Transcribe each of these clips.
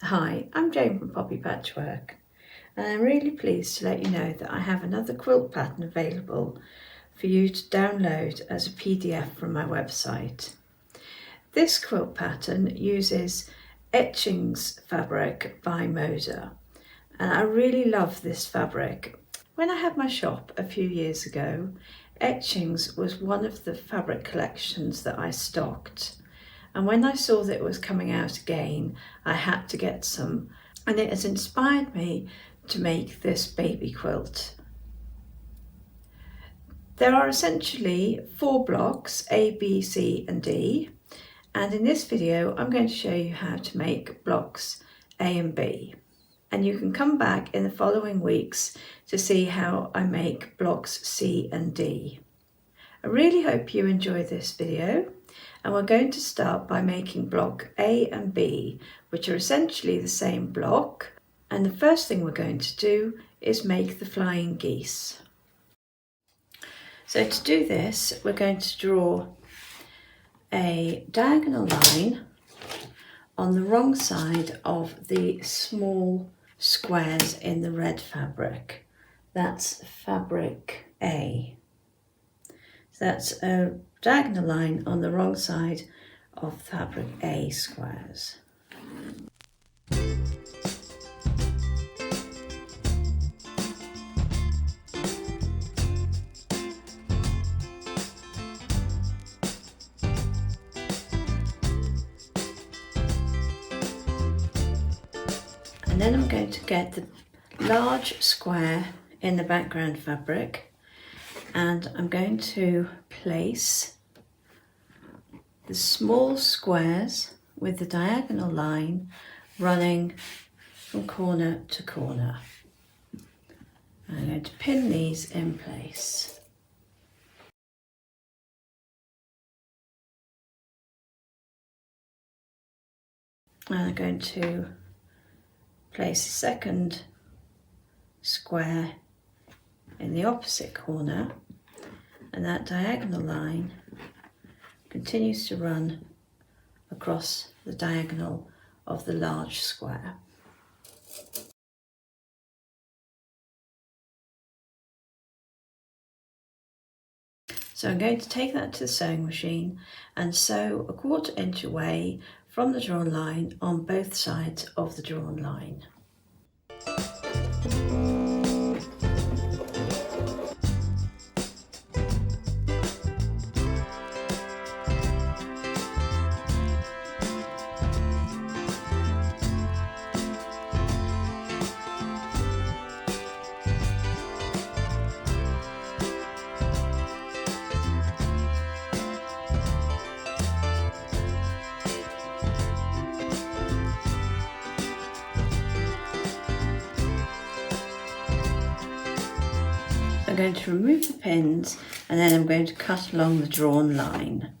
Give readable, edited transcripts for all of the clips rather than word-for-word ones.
Hi, I'm Jayne from Poppy Patchwork, and I'm really pleased to let you know that I have another quilt pattern available for you to download as a PDF from my website. This quilt pattern uses Etchings fabric by Moda, and I really love this fabric. When I had my shop a few years ago, Etchings was one of the fabric collections that I stocked. And when I saw that it was coming out again, I had to get some. And it has inspired me to make this baby quilt. There are essentially 4 blocks, A, B, C and D. And in this video, I'm going to show you how to make blocks A and B. And you can come back in the following weeks to see how I make blocks C and D. I really hope you enjoy this video. And we're going to start by making block A and B, which are essentially the same block. And the first thing we're going to do is make the flying geese. So to do this, we're going to draw a diagonal line on the wrong side of the small squares in the red fabric. That's fabric A. So that's a diagonal line on the wrong side of fabric A squares. And then I'm going to get the large square in the background fabric, and I'm going to place the small squares with the diagonal line running from corner to corner. I'm going to pin these in place. And I'm going to place a second square in the opposite corner, and that diagonal line continues to run across the diagonal of the large square. So I'm going to take that to the sewing machine and sew a 1/4 inch away from the drawn line on both sides of the drawn line. I'm going to remove the pins, and then I'm going to cut along the drawn line.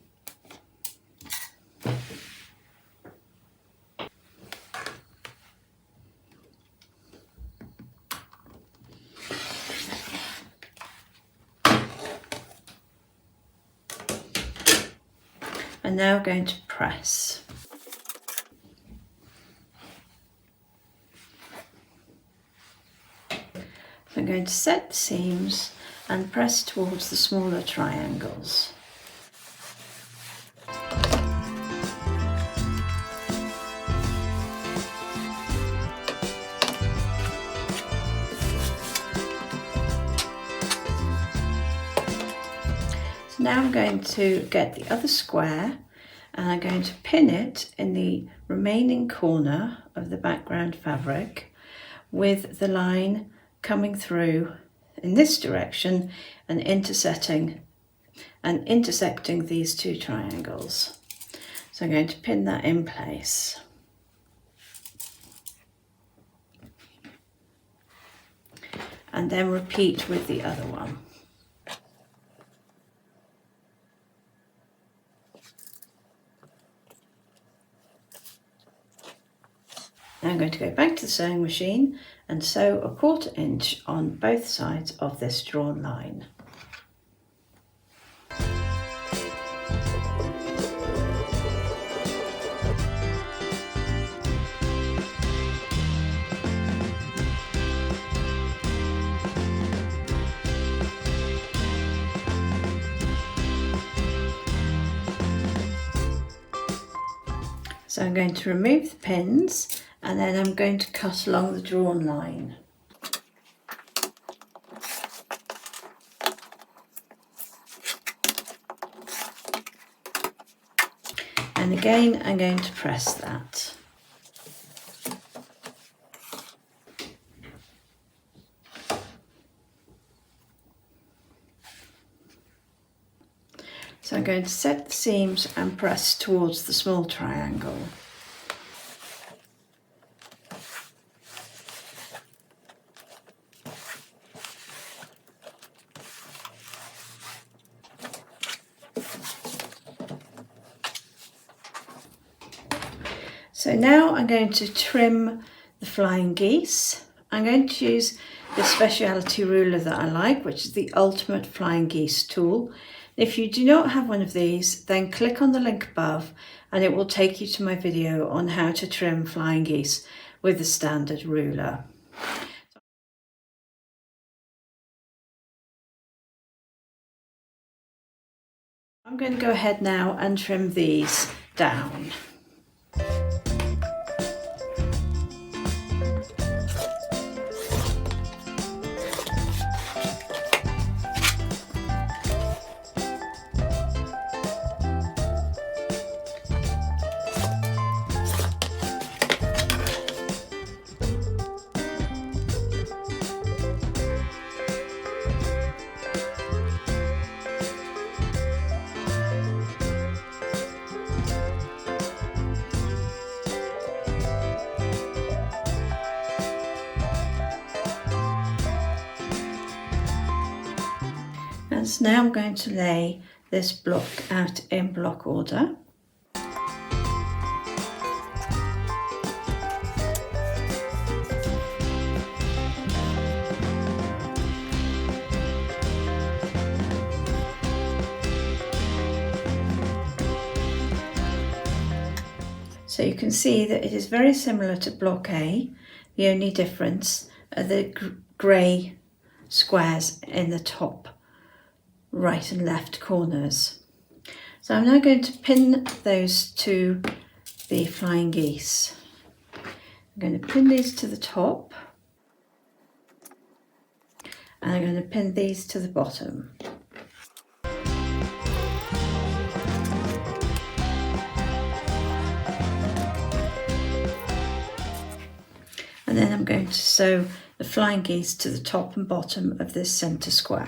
And now I'm going to press. I'm going to set the seams and press towards the smaller triangles. So now I'm going to get the other square, and I'm going to pin it in the remaining corner of the background fabric with the line coming through in this direction and intersecting these 2 triangles. So I'm going to pin that in place. And then repeat with the other one. Now I'm going to go back to the sewing machine and sew a 1/4 inch on both sides of this drawn line. So I'm going to remove the pins and then I'm going to cut along the drawn line. And again, I'm going to press that. So I'm going to set the seams and press towards the small triangle. So now I'm going to trim the flying geese. I'm going to use the specialty ruler that I like, which is the Ultimate Flying Geese tool. If you do not have one of these, then click on the link above and it will take you to my video on how to trim flying geese with the standard ruler. I'm going to go ahead now and trim these down. And so now I'm going to lay this block out in block order. So you can see that it is very similar to block A. The only difference are the grey squares in the top right and left corners. So I'm now going to pin those to the flying geese. I'm going to pin these to the top and I'm going to pin these to the bottom. And then I'm going to sew the flying geese to the top and bottom of this centre square.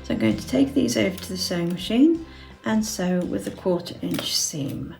So I'm going to take these over to the sewing machine and sew with a 1/4 inch seam.